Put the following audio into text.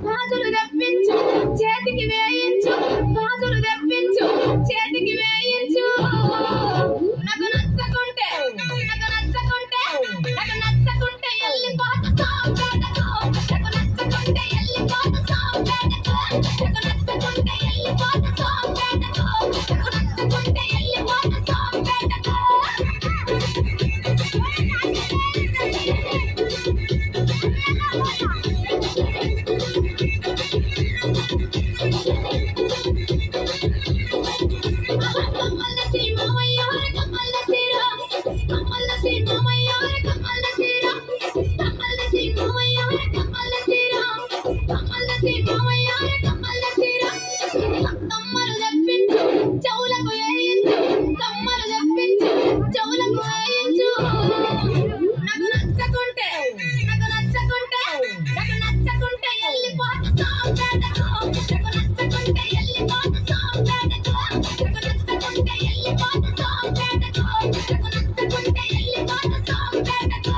గాజులు తెప్పించు చేతికి వేయించు, గాజులు తెప్పించు చేతికి వేయించు. నాకు నచ్చకుంటే వెళ్ళిపోత సాంపేటకు, నాకు నచ్చకుంటే వెళ్ళిపోత సాంపేటకు, నాకు నచ్చకుంటే వెళ్ళిపోత సాంపేటకు, నాకు నచ్చకుంటే వెళ్ళిపోత సాంపేటకు. కమ్మలు తెప్పించు చెవులకు వేయించు, కమ్మలు తెప్పించు చెవులకు వేయించు. నాకు నచ్చకుంటే వెళ్ళిపోత సాంపేటకు, నాకు నచ్చకుంటే వెళ్ళిపోత సాంపేటకు, నాకు నచ్చకుంటే వెళ్ళిపోత సాంపేటకు, నాకు నచ్చకుంటే వెళ్ళిపోత సాంపేటకు.